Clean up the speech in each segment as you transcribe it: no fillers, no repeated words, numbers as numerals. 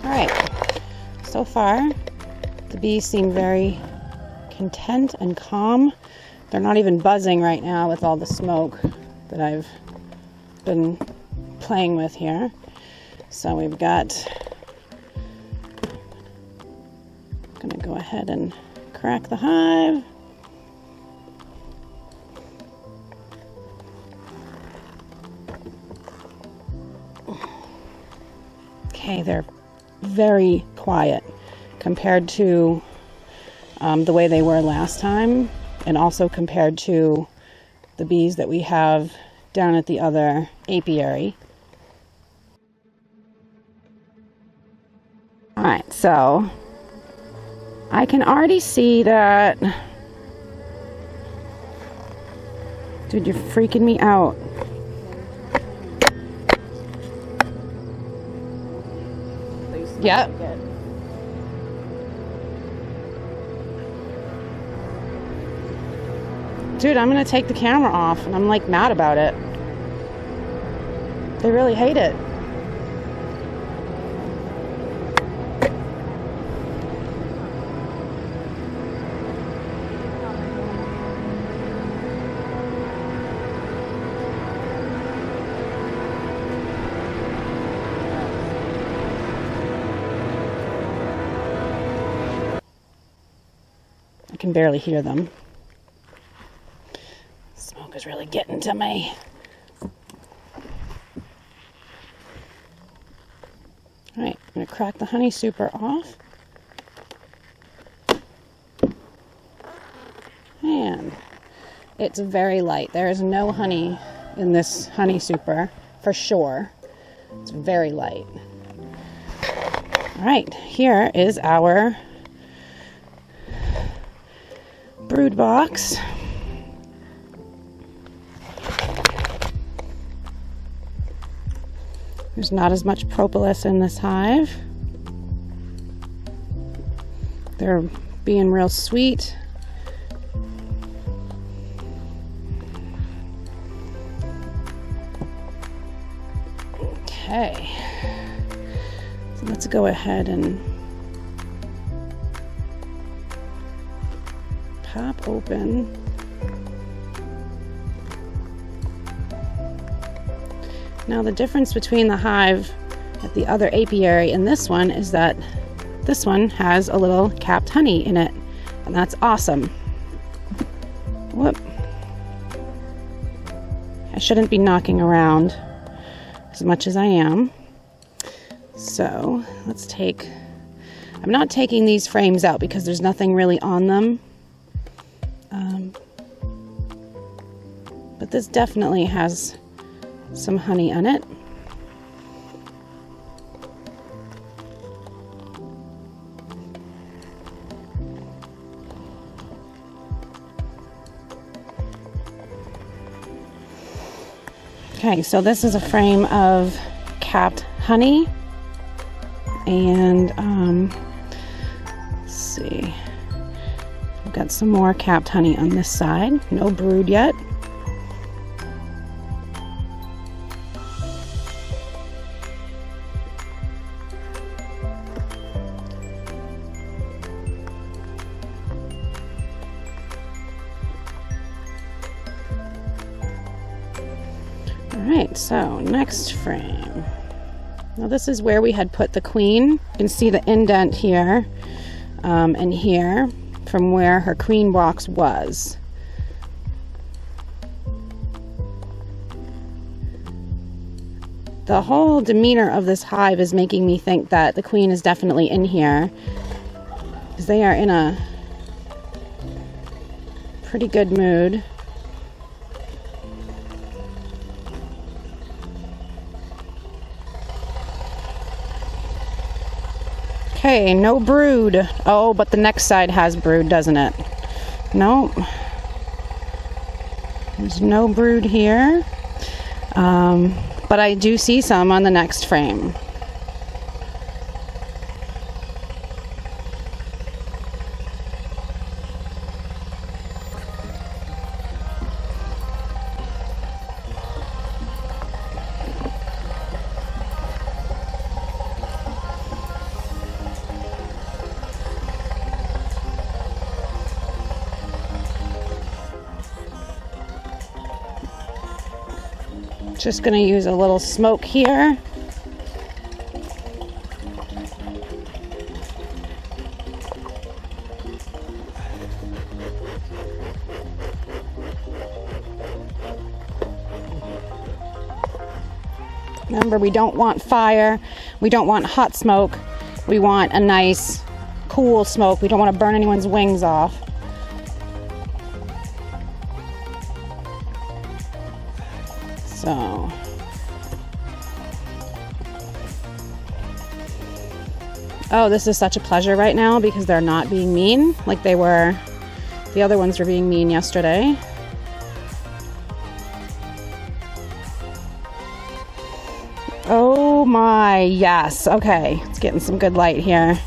All right, so far the bees seem very content and calm. They're not even buzzing right now with all the smoke that I've been playing with here. So we've got, I'm gonna go ahead and crack the hive. Okay, they're very quiet compared to the way they were last time, and also compared to the bees that we have down at the other apiary. All right, so I can already see that. Dude, you're freaking me out. Yep. Dude, I'm gonna take the camera off, and I'm like mad about it. They really hate it. I can barely hear them. Smoke is really getting to me. All right, I'm gonna crack the honey super off. And it's very light. There is no honey in this honey super, for sure. It's very light. All right, here is our brood box. There's not as much propolis in this hive. They're being real sweet. Okay, so let's go ahead and pop open. Now the difference between the hive at the other apiary and this one is that this one has a little capped honey in it, and that's awesome. Whoop. I shouldn't be knocking around as much as I am. So let's take, I'm not taking these frames out because there's nothing really on them. But this definitely has some honey on it. Okay, so this is a frame of capped honey, and let's see, I've got some more capped honey on this side. No brood yet. Alright, so next frame. Now this is where we had put the queen. You can see the indent here and here from where her queen box was. The whole demeanor of this hive is making me think that the queen is definitely in here, because they are in a pretty good mood. Okay, no brood. Oh, but the next side has brood, doesn't it? Nope. There's no brood here. But I do see some on the next frame. Just gonna use a little smoke here. Remember, we don't want fire, we don't want hot smoke, we want a nice cool smoke. We don't want to burn anyone's wings off. So, oh, this is such a pleasure right now because they're not being mean like they were, the other ones were being mean yesterday. Oh my, yes. Okay, it's getting some good light here.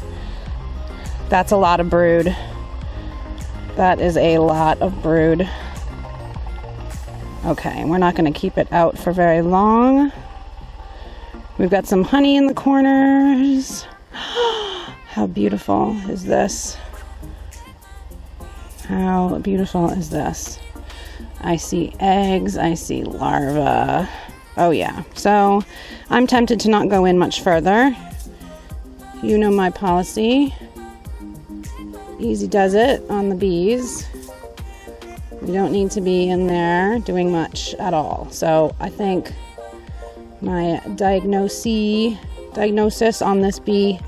That's a lot of brood. That is a lot of brood. Okay, we're not going to keep it out for very long. We've got some honey in the corners. How beautiful is this? How beautiful is this? I see eggs, I see larvae. Oh yeah, so I'm tempted to not go in much further. You know my policy. Easy does it on the bees. We don't need to be in there doing much at all. So I think my diagnosis on this bee,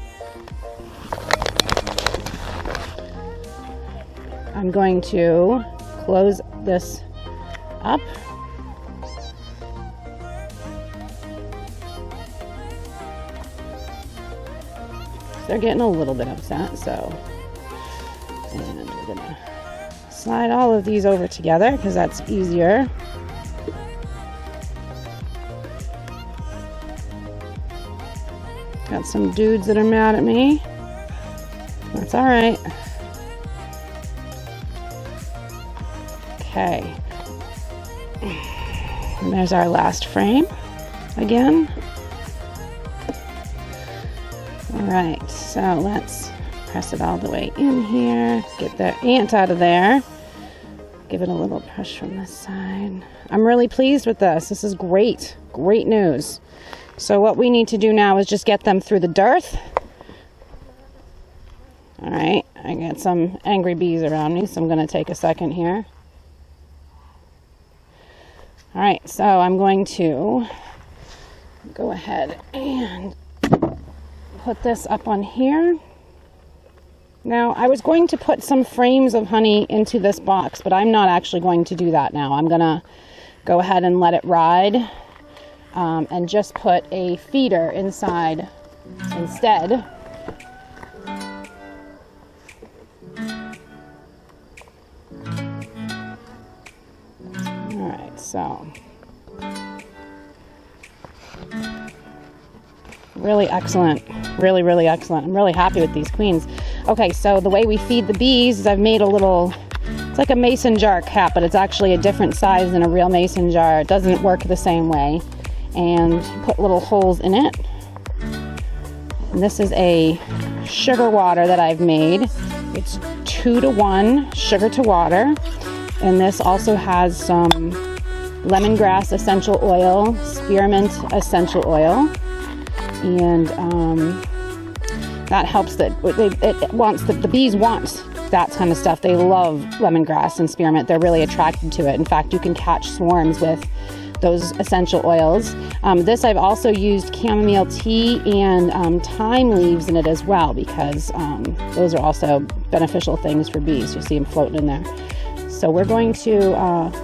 I'm going to close this up. They're getting a little bit upset, so, and we're gonna slide all of these over together because that's easier. Got some dudes that are mad at me. That's all right. Okay. And there's our last frame again. Alright, so let's press it all the way in here. Get the ant out of there. Give it a little push from this side. I'm really pleased with this. This is great. Great news. So what we need to do now is just get them through the dearth. Alright, I got some angry bees around me, so I'm going to take a second here. Alright, so I'm going to go ahead and put this up on here. Now, I was going to put some frames of honey into this box, but I'm not actually going to do that now. I'm going to go ahead and let it ride and just put a feeder inside instead. Alright, so really excellent. Really, really excellent. I'm really happy with these queens. Okay, so the way we feed the bees is I've made a little, it's like a mason jar cap, but it's actually a different size than a real mason jar. It doesn't work the same way. And put little holes in it. And this is a sugar water that I've made. It's 2-to-1 sugar to water. And this also has some lemongrass essential oil, spearmint essential oil. And that helps that the bees want that kind of stuff. They love lemongrass and spearmint. They're really attracted to it. In fact, you can catch swarms with those essential oils. This I've also used chamomile tea and thyme leaves in it as well, because those are also beneficial things for bees. You see them floating in there. So we're going to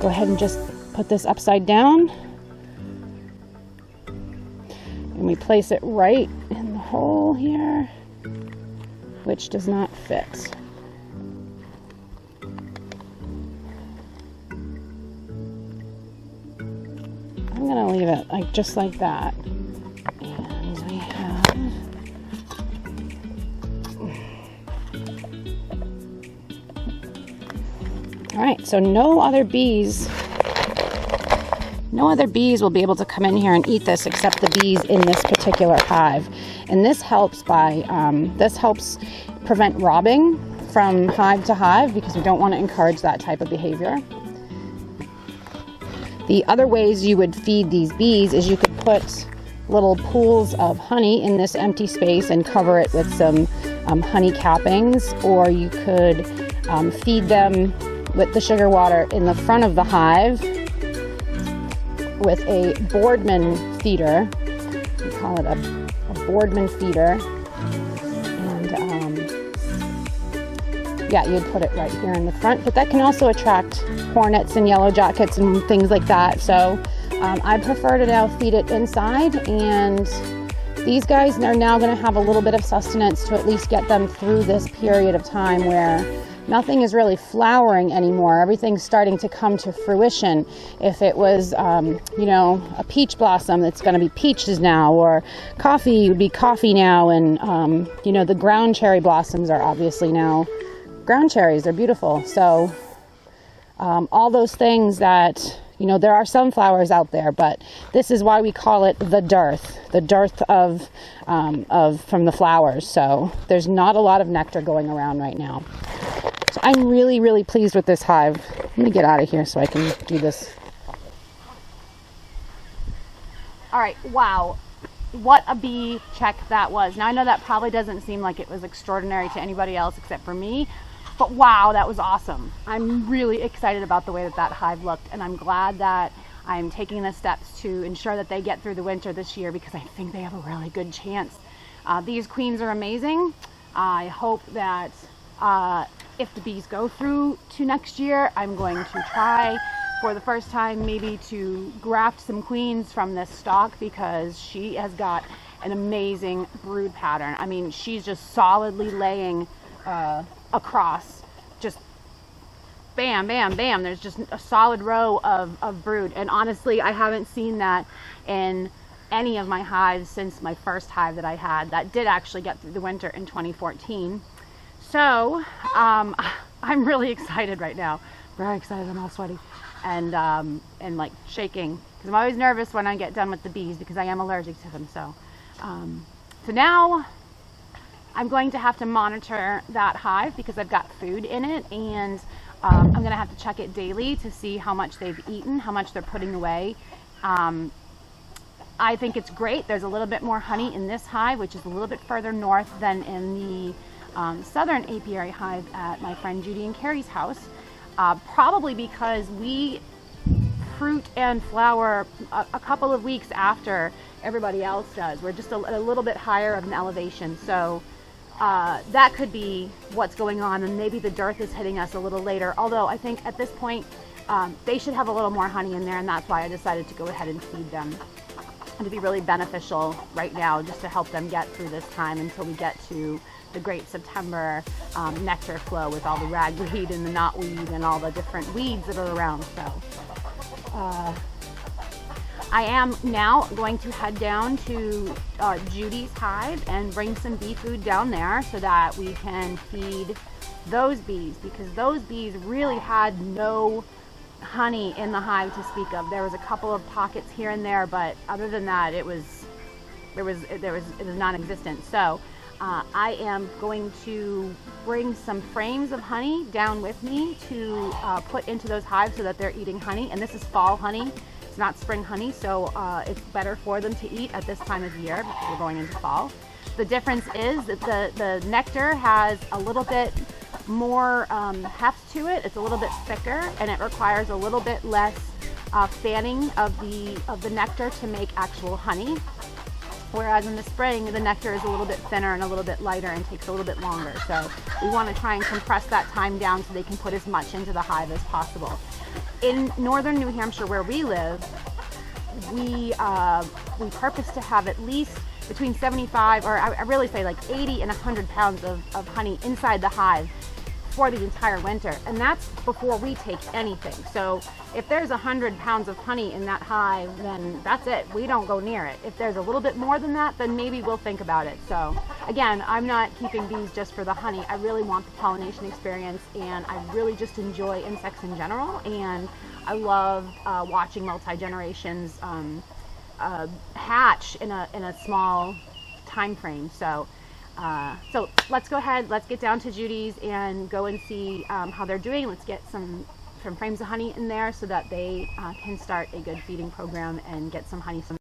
go ahead and just put this upside down. And we place it right in the hole here, which does not fit. I'm going to leave it just like that. And we have all right, so no other bees will be able to come in here and eat this except the bees in this particular hive. And this helps prevent robbing from hive to hive, because we don't want to encourage that type of behavior. The other ways you would feed these bees is you could put little pools of honey in this empty space and cover it with some honey cappings, or you could feed them with the sugar water in the front of the hive with a Boardman feeder. We call it a Boardman feeder. And yeah, you'd put it right here in the front, but that can also attract hornets and yellow jackets and things like that. So I prefer to now feed it inside, and these guys are now going to have a little bit of sustenance to at least get them through this period of time where nothing is really flowering anymore. Everything's starting to come to fruition. If it was, you know, a peach blossom, it's going to be peaches now, or coffee would be coffee now, and, you know, the ground cherry blossoms are obviously now ground cherries. They're beautiful. So all those things that, you know, there are some flowers out there, but this is why we call it the dearth of from the flowers. So there's not a lot of nectar going around right now. So I'm really, really pleased with this hive. Let me get out of here so I can do this. All right, wow. What a bee check that was. Now I know that probably doesn't seem like it was extraordinary to anybody else except for me, but wow, that was awesome. I'm really excited about the way that that hive looked, and I'm glad that I'm taking the steps to ensure that they get through the winter this year, because I think they have a really good chance. These queens are amazing. I hope that if the bees go through to next year, I'm going to try for the first time maybe to graft some queens from this stock, because she has got an amazing brood pattern. I mean, she's just solidly laying across, just bam, bam, bam. There's just a solid row of brood. And honestly, I haven't seen that in any of my hives since my first hive that I had. That did actually get through the winter in 2014. So I'm really excited right now. Very excited. I'm all sweaty and like shaking, because I'm always nervous when I get done with the bees, because I am allergic to them. So so now I'm going to have to monitor that hive because I've got food in it, and I'm going to have to check it daily to see how much they've eaten, how much they're putting away. I think it's great. There's a little bit more honey in this hive, which is a little bit further north than in the southern apiary hive at my friend Judy and Carrie's house, probably because we fruit and flower a couple of weeks after everybody else does. We're just a little bit higher of an elevation, so that could be what's going on, and maybe the dearth is hitting us a little later, although I think at this point they should have a little more honey in there, and that's why I decided to go ahead and feed them. And to be really beneficial right now, just to help them get through this time until we get to the great September nectar flow with all the ragweed and the knotweed and all the different weeds that are around. So I am now going to head down to Judy's hive and bring some bee food down there so that we can feed those bees, because those bees really had no honey in the hive to speak of. There was a couple of pockets here and there, but other than that, it was non-existent. So I am going to bring some frames of honey down with me to put into those hives so that they're eating honey. And this is fall honey. It's not spring honey, so it's better for them to eat at this time of year because we're going into fall. The difference is that the nectar has a little bit more heft to it. It's a little bit thicker, and it requires a little bit less fanning of the nectar to make actual honey. Whereas in the spring, the nectar is a little bit thinner and a little bit lighter and takes a little bit longer. So we want to try and compress that time down so they can put as much into the hive as possible. In northern New Hampshire, where we live, we purpose to have at least between 75, or I really say like 80 and 100 pounds of honey inside the hive for the entire winter, and that's before we take anything. So if there's 100 pounds of honey in that hive, then that's it. We don't go near it. If there's a little bit more than that, then maybe we'll think about it. So again, I'm not keeping bees just for the honey. I really want the pollination experience, and I really just enjoy insects in general, and I love watching multi-generations hatch in a small time frame. So let's go ahead, let's get down to Judy's and go and see how they're doing. Let's get some frames of honey in there so that they can start a good feeding program and get some honey.